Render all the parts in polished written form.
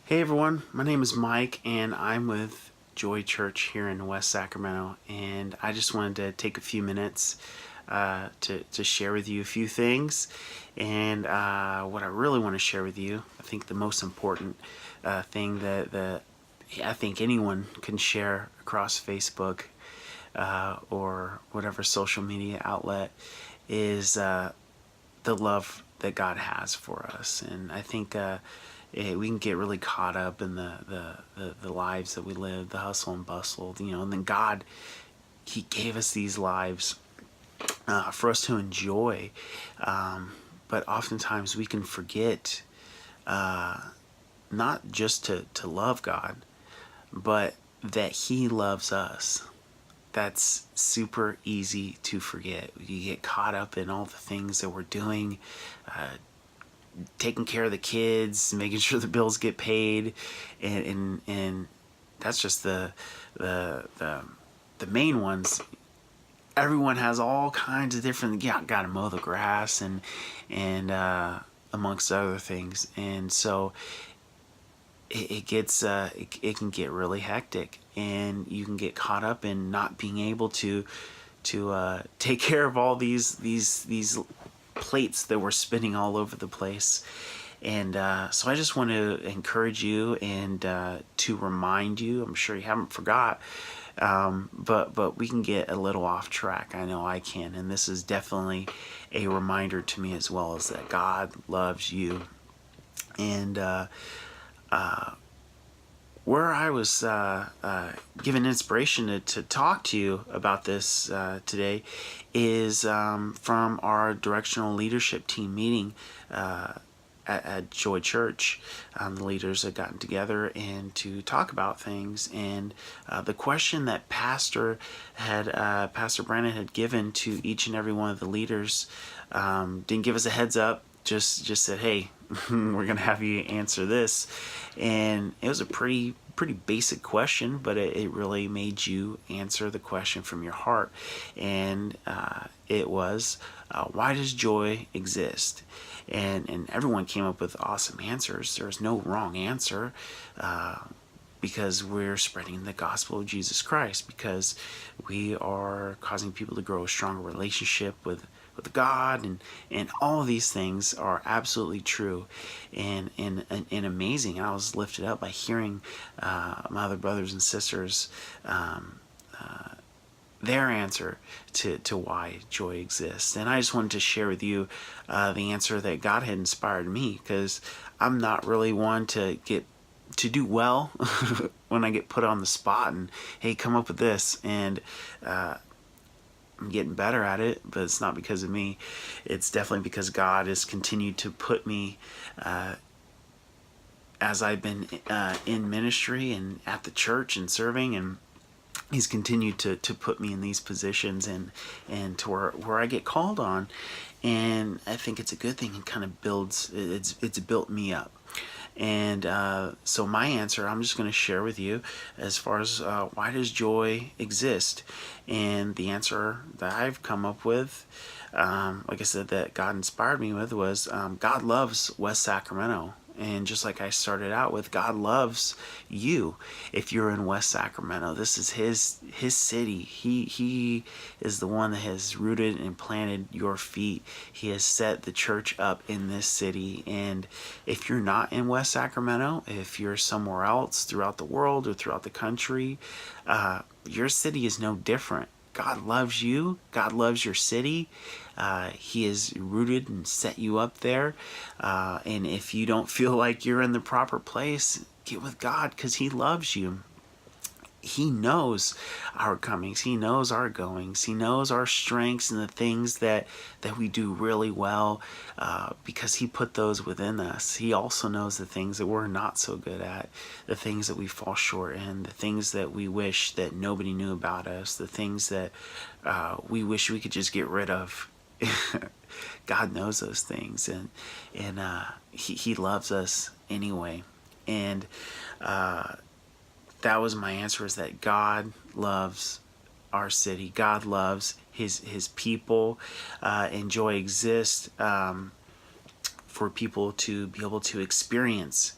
Hey everyone, my name is Mike and I'm with Joy Church here in West Sacramento, and I just wanted to take a few minutes to share with you a few things. And what I really want to share with you, I think the most important thing that I think anyone can share across Facebook or whatever social media outlet is the love that God has for us. And I think we can get really caught up in the lives that we live, the hustle and bustle, and then God, He gave us these lives for us to enjoy. But oftentimes we can forget not just to love God, but that He loves us. That's super easy to forget. You get caught up in all the things that we're doing, taking care of the kids, making sure the bills get paid, and that's just the main ones. Everyone has all kinds of different. Got to mow the grass and amongst other things, and so it gets it can get really hectic, and you can get caught up in not being able to take care of all these plates that were spinning all over the place. And so I just want to encourage you and to remind you. I'm sure you haven't forgot, but we can get a little off track. I know I can, and this is definitely a reminder to me as well, is that God loves you. And where I was given inspiration to talk to you about this today is from our directional leadership team meeting at Joy Church. The leaders had gotten together and to talk about things, and the question that Pastor Brandon had given to each and every one of the leaders, didn't give us a heads up, just said, hey, we're gonna have you answer this. And it was a pretty basic question, but it really made you answer the question from your heart. And it was, why does joy exist? And everyone came up with awesome answers. There's no wrong answer, because we're spreading the gospel of Jesus Christ, because we are causing people to grow a stronger relationship with God, and all of these things are absolutely true and amazing. And I was lifted up by hearing my other brothers and sisters, their answer to why joy exists. And I just wanted to share with you the answer that God had inspired me, because I'm not really one to do well when I get put on the spot and, hey, come up with this. And I'm getting better at it, but it's not because of me. It's definitely because God has continued to put me, as I've been in ministry and at the church and serving, and He's continued to put me in these positions and to where I get called on. And I think it's a good thing. It kind of it's built me up. And so my answer, I'm just going to share with you as far as why does joy exist? And the answer that I've come up with, like I said, that God inspired me with, was God loves West Sacramento. And just like I started out with, God loves you. If you're in West Sacramento, this is His city. He is the one that has rooted and planted your feet. He has set the church up in this city. And if you're not in West Sacramento, if you're somewhere else throughout the world or throughout the country, your city is no different. God loves you. God loves your city. He has rooted and set you up there. And if you don't feel like you're in the proper place, get with God, because He loves you. He knows our comings. He knows our goings. He knows our strengths and the things that we do really well, because He put those within us. He also knows the things that we're not so good at, the things that we fall short in, the things that we wish that nobody knew about us, the things that we wish we could just get rid of. God knows those things, and he loves us anyway. And that was my answer, is that God loves our city. God loves his people, and joy exists for people to be able to experience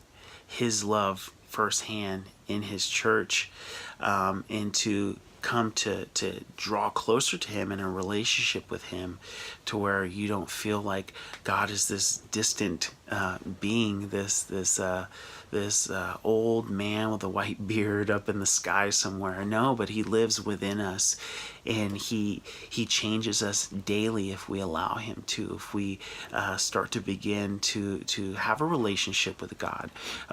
his love firsthand in his church, and to come to draw closer to him in a relationship with him, to where you don't feel like God is this distant being, this old man with a white beard up in the sky somewhere. No, but he lives within us, and he changes us daily if we allow him to. If we start to begin to have a relationship with God,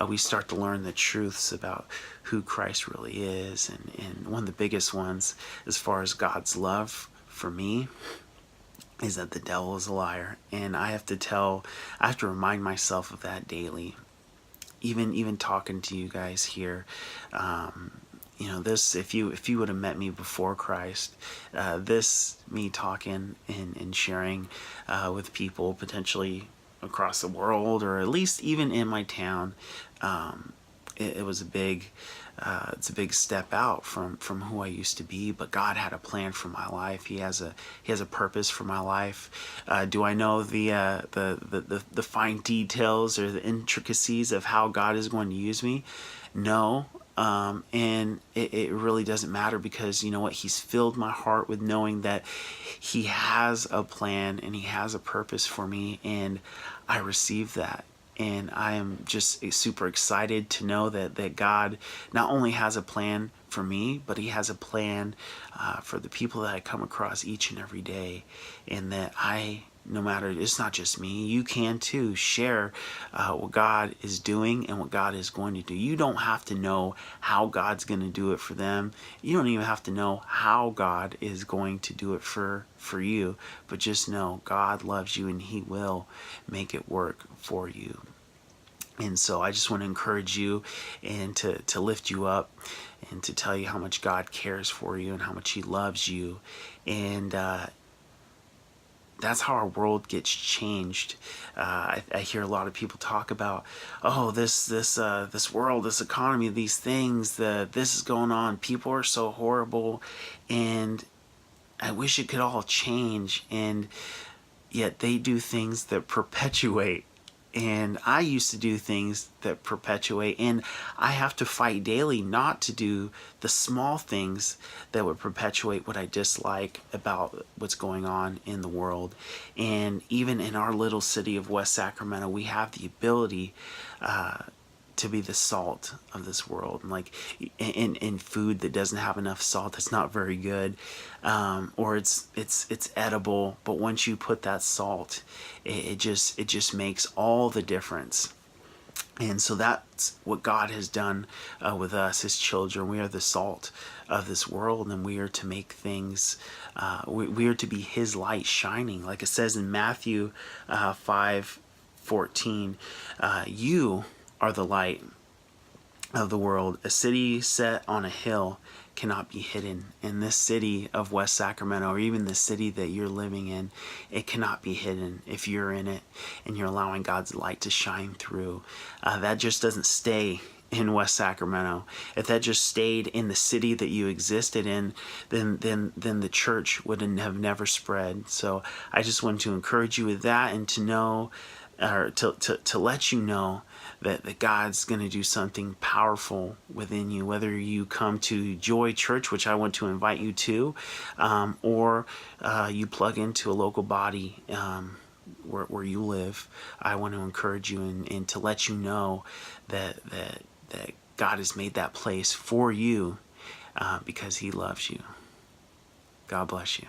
we start to learn the truths about who Christ really is. And one of the biggest ones, as far as God's love for me, is that the devil is a liar. And I have to remind myself of that daily. Even talking to you guys here, this, if you would have met me before Christ, this, me talking and sharing with people potentially across the world, or at least even in my town, it was it's a big step out from who I used to be. But God had a plan for my life. He has a purpose for my life. Do I know the fine details or the intricacies of how God is going to use me? No. And it really doesn't matter, because you know what? He's filled my heart with knowing that he has a plan and he has a purpose for me, and I receive that. And I am just super excited to know that God not only has a plan for me, but he has a plan for the people that I come across each and every day. And that no matter, it's not just me, you can too share what God is doing and what God is going to do. You don't have to know how God's going to do it for them. You don't even have to know how God is going to do it for you. But just know God loves you, and he will make it work for you. And so I just want to encourage you and to lift you up, and to tell you how much God cares for you and how much he loves you. And that's how our world gets changed. I hear a lot of people talk about, oh, this world, this economy, these things, this is going on. People are so horrible, and I wish it could all change. And yet they do things that perpetuate. And I used to do things that perpetuate, and I have to fight daily not to do the small things that would perpetuate what I dislike about what's going on in the world. And even in our little city of West Sacramento, we have the ability to be the salt of this world. And like in food that doesn't have enough salt, it's not very good, or it's edible, but once you put that salt, it just makes all the difference. And so that's what God has done with us, his children. We are the salt of this world, and we are to make things, we are to be his light shining. Like it says in Matthew 5:14, you are the light of the world. A city set on a hill cannot be hidden. In this city of West Sacramento, or even the city that you're living in, it cannot be hidden if you're in it and you're allowing God's light to shine through. That just doesn't stay in West Sacramento. If that just stayed in the city that you existed in, then the church would have never spread. So I just want to encourage you with that, and to know, or to let you know that God's going to do something powerful within you, whether you come to Joy Church, which I want to invite you to, or you plug into a local body where you live. I want to encourage you and to let you know that God has made that place for you, because he loves you. God bless you.